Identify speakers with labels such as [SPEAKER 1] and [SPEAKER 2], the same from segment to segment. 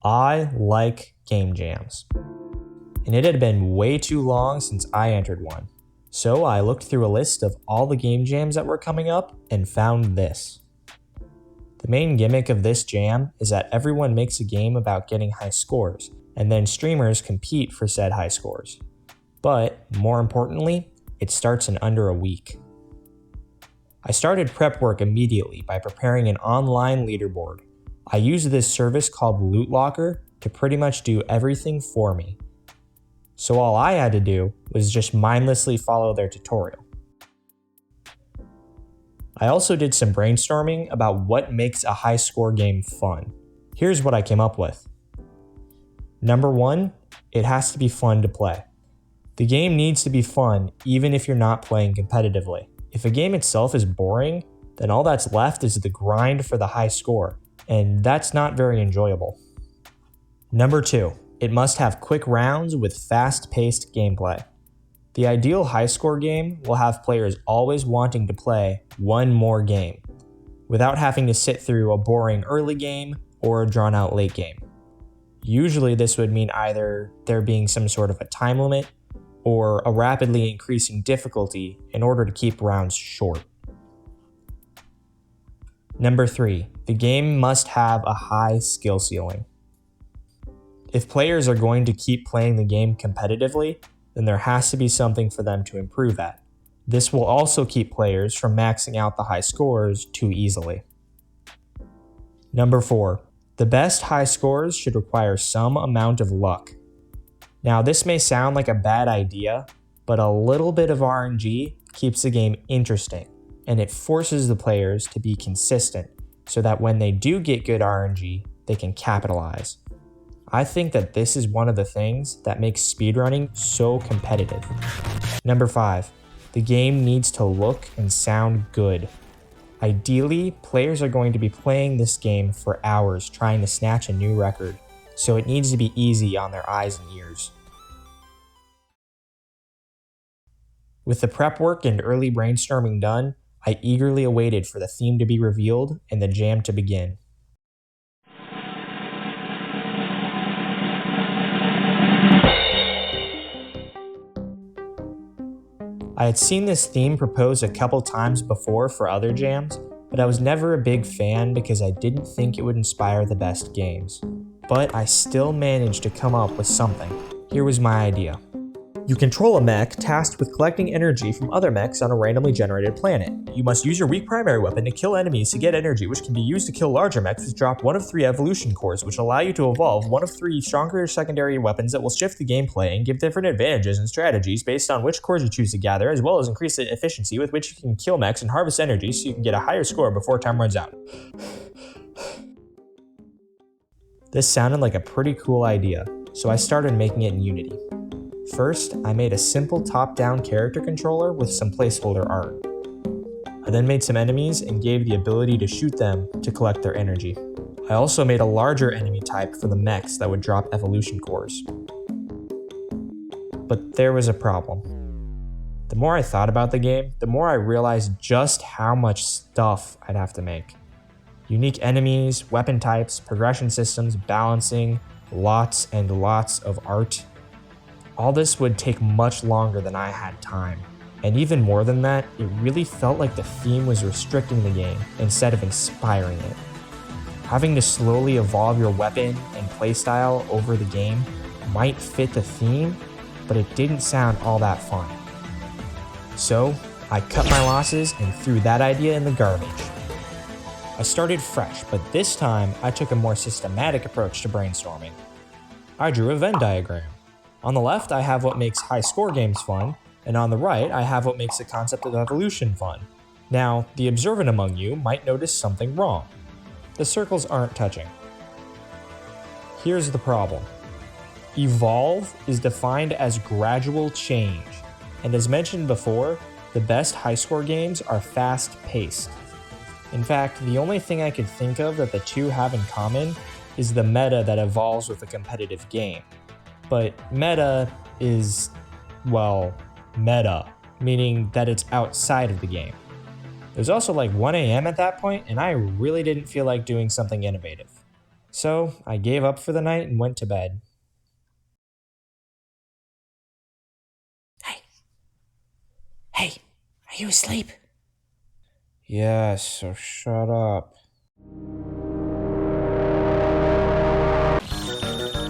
[SPEAKER 1] I like game jams. And it had been way too long since I entered one. So I looked through a list of all the game jams that were coming up and found this. The main gimmick of this jam is that everyone makes a game about getting high scores, and then streamers compete for said high scores. But, more importantly, it starts in under a week. I started prep work immediately by preparing an online leaderboard. I used this service called Loot Locker to pretty much do everything for me. So all I had to do was just mindlessly follow their tutorial. I also did some brainstorming about what makes a high score game fun. Here's what I came up with. Number 1, it has to be fun to play. The game needs to be fun even if you're not playing competitively. If a game itself is boring, then all that's left is the grind for the high score, and that's not very enjoyable. Number 2, it must have quick rounds with fast-paced gameplay. The ideal high score game will have players always wanting to play one more game, without having to sit through a boring early game or a drawn-out late game. Usually this would mean either there being some sort of a time limit or a rapidly increasing difficulty in order to keep rounds short. Number 3, the game must have a high skill ceiling. If players are going to keep playing the game competitively, then there has to be something for them to improve at. This will also keep players from maxing out the high scores too easily. Number 4, the best high scores should require some amount of luck. Now this may sound like a bad idea, but a little bit of RNG keeps the game interesting, and it forces the players to be consistent so that when they do get good RNG, they can capitalize. I think that this is one of the things that makes speedrunning so competitive. Number 5, the game needs to look and sound good. Ideally, players are going to be playing this game for hours trying to snatch a new record, so it needs to be easy on their eyes and ears. With the prep work and early brainstorming done, I eagerly awaited for the theme to be revealed and the jam to begin. I had seen this theme proposed a couple times before for other jams, but I was never a big fan because I didn't think it would inspire the best games. But I still managed to come up with something. Here was my idea. You control a mech tasked with collecting energy from other mechs on a randomly generated planet. You must use your weak primary weapon to kill enemies to get energy, which can be used to kill larger mechs which drop one of 3 evolution cores, which allow you to evolve one of 3 stronger secondary weapons that will shift the gameplay and give different advantages and strategies based on which cores you choose to gather, as well as increase the efficiency with which you can kill mechs and harvest energy so you can get a higher score before time runs out. This sounded like a pretty cool idea, so I started making it in Unity. First, I made a simple top-down character controller with some placeholder art. I then made some enemies and gave the ability to shoot them to collect their energy. I also made a larger enemy type for the mechs that would drop evolution cores. But there was a problem. The more I thought about the game, the more I realized just how much stuff I'd have to make. Unique enemies, weapon types, progression systems, balancing, lots and lots of art. All this would take much longer than I had time. And even more than that, it really felt like the theme was restricting the game instead of inspiring it. Having to slowly evolve your weapon and playstyle over the game might fit the theme, but it didn't sound all that fun. So, I cut my losses and threw that idea in the garbage. I started fresh, but this time I took a more systematic approach to brainstorming. I drew a Venn diagram. On the left, I have what makes high score games fun, and on the right, I have what makes the concept of evolution fun. Now, the observant among you might notice something wrong. The circles aren't touching. Here's the problem. Evolve is defined as gradual change, and as mentioned before, the best high score games are fast-paced. In fact, the only thing I could think of that the two have in common is the meta that evolves with a competitive game. But meta is, well, meta, meaning that it's outside of the game. It was also like 1 AM at that point, and I really didn't feel like doing something innovative. So I gave up for the night and went to bed.
[SPEAKER 2] Hey, are you asleep?
[SPEAKER 1] Yes, so shut up.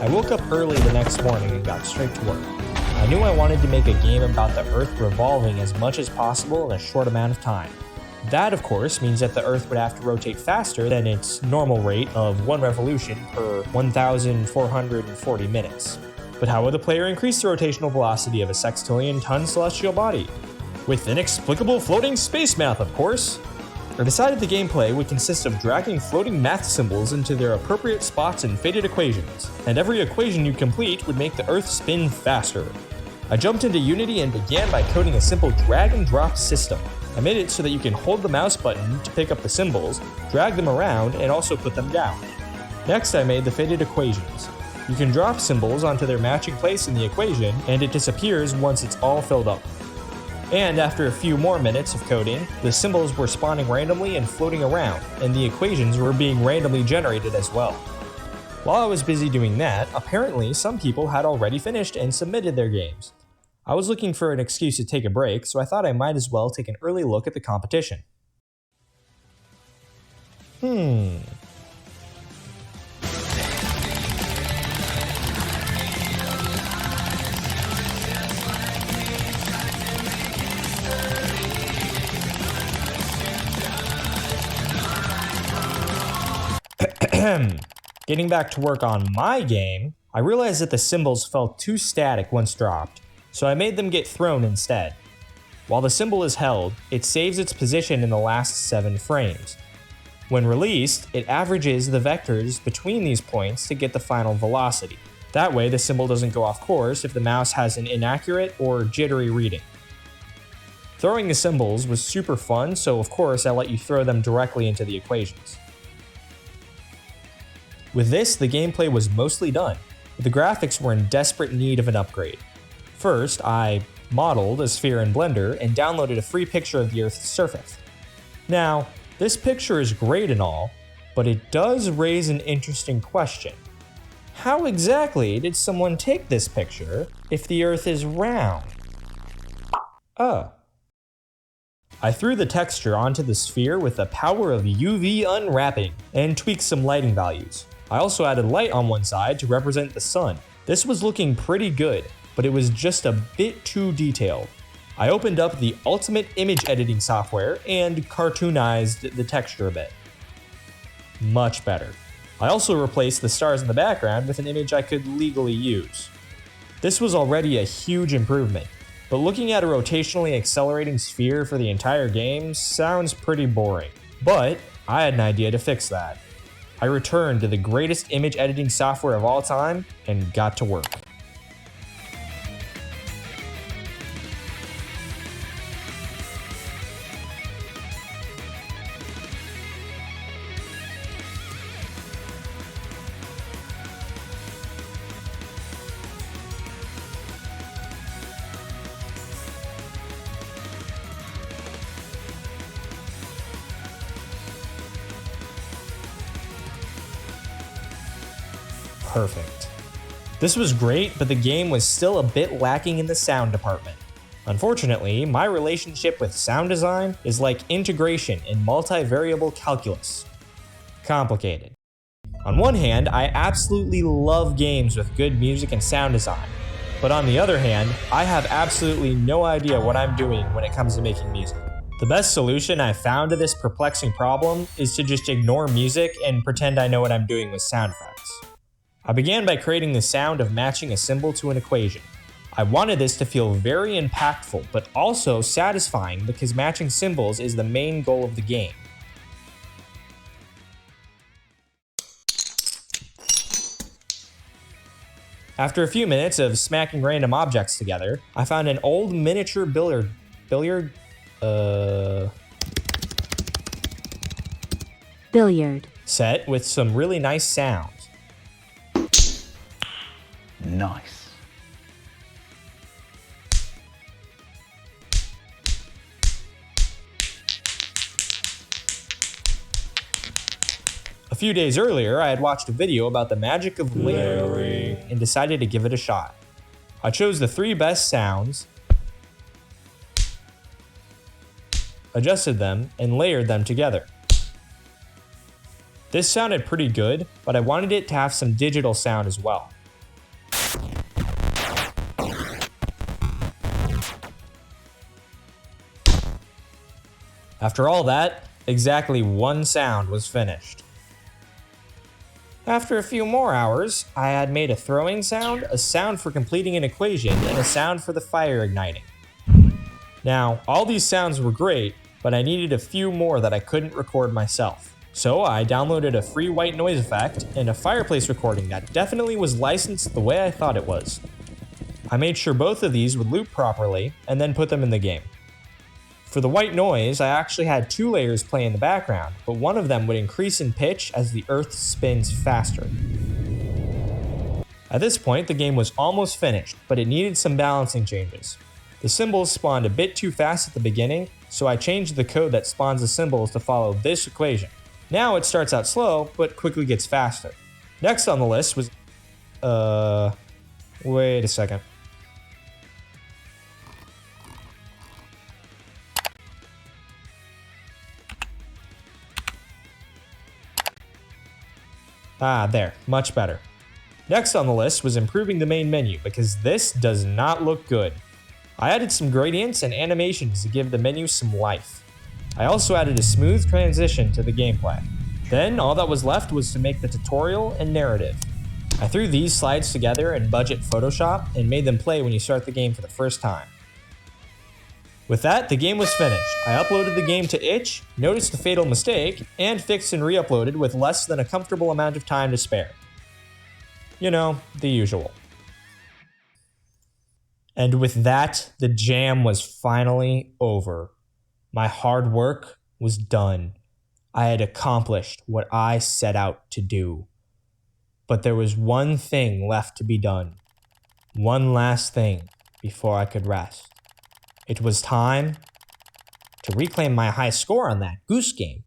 [SPEAKER 1] I woke up early the next morning and got straight to work. I knew I wanted to make a game about the Earth revolving as much as possible in a short amount of time. That, of course, means that the Earth would have to rotate faster than its normal rate of 1 revolution per 1,440 minutes. But how would the player increase the rotational velocity of a sextillion-ton celestial body? With inexplicable floating space math, of course. I decided the gameplay would consist of dragging floating math symbols into their appropriate spots in faded equations, and every equation you complete would make the Earth spin faster. I jumped into Unity and began by coding a simple drag and drop system. I made it so that you can hold the mouse button to pick up the symbols, drag them around, and also put them down. Next, I made the faded equations. You can drop symbols onto their matching place in the equation, and it disappears once it's all filled up. And after a few more minutes of coding, the symbols were spawning randomly and floating around, and the equations were being randomly generated as well. While I was busy doing that, apparently some people had already finished and submitted their games. I was looking for an excuse to take a break, so I thought I might as well take an early look at the competition. Getting back to work on my game, I realized that the symbols felt too static once dropped, so I made them get thrown instead. While the symbol is held, it saves its position in the last 7 frames. When released, it averages the vectors between these points to get the final velocity. That way, the symbol doesn't go off course if the mouse has an inaccurate or jittery reading. Throwing the symbols was super fun, so of course I let you throw them directly into the equations. With this, the gameplay was mostly done, but the graphics were in desperate need of an upgrade. First, I modeled a sphere in Blender and downloaded a free picture of the Earth's surface. Now, this picture is great and all, but it does raise an interesting question. How exactly did someone take this picture if the Earth is round? I threw the texture onto the sphere with the power of UV unwrapping and tweaked some lighting values. I also added light on one side to represent the sun. This was looking pretty good, but it was just a bit too detailed. I opened up the ultimate image editing software and cartoonized the texture a bit. Much better. I also replaced the stars in the background with an image I could legally use. This was already a huge improvement, but looking at a rotationally accelerating sphere for the entire game sounds pretty boring. But I had an idea to fix that. I returned to the greatest image editing software of all time and got to work. Perfect. This was great, but the game was still a bit lacking in the sound department. Unfortunately, my relationship with sound design is like integration in multivariable calculus. Complicated. On one hand, I absolutely love games with good music and sound design, but on the other hand, I have absolutely no idea what I'm doing when it comes to making music. The best solution I found to this perplexing problem is to just ignore music and pretend I know what I'm doing with sound effects. I began by creating the sound of matching a symbol to an equation. I wanted this to feel very impactful, but also satisfying because matching symbols is the main goal of the game. After a few minutes of smacking random objects together, I found an old miniature billiard set with some really nice sounds.
[SPEAKER 2] Nice.
[SPEAKER 1] A few days earlier, I had watched a video about the magic of layering and decided to give it a shot. I chose the 3 best sounds, adjusted them, and layered them together. This sounded pretty good, but I wanted it to have some digital sound as well. After all that, exactly 1 sound was finished. After a few more hours, I had made a throwing sound, a sound for completing an equation, and a sound for the fire igniting. Now, all these sounds were great, but I needed a few more that I couldn't record myself. So I downloaded a free white noise effect and a fireplace recording that definitely was licensed the way I thought it was. I made sure both of these would loop properly and then put them in the game. For the white noise, I actually had 2 layers play in the background, but one of them would increase in pitch as the earth spins faster. At this point, the game was almost finished, but it needed some balancing changes. The symbols spawned a bit too fast at the beginning, so I changed the code that spawns the symbols to follow this equation. Now it starts out slow, but quickly gets faster. Next on the list was... wait a second. Ah, there, much better. Next on the list was improving the main menu, because this does not look good. I added some gradients and animations to give the menu some life. I also added a smooth transition to the gameplay. Then all that was left was to make the tutorial and narrative. I threw these slides together in budget Photoshop and made them play when you start the game for the first time. With that, the game was finished. I uploaded the game to 𝗥𝗲𝘃cie, noticed the fatal mistake, and fixed and re-uploaded with less than a comfortable amount of time to spare. You know, the usual. And with that, the jam was finally over. My hard work was done. I had accomplished what I set out to do. But there was one thing left to be done. One last thing before I could rest. It was time to reclaim my high score on that goose game.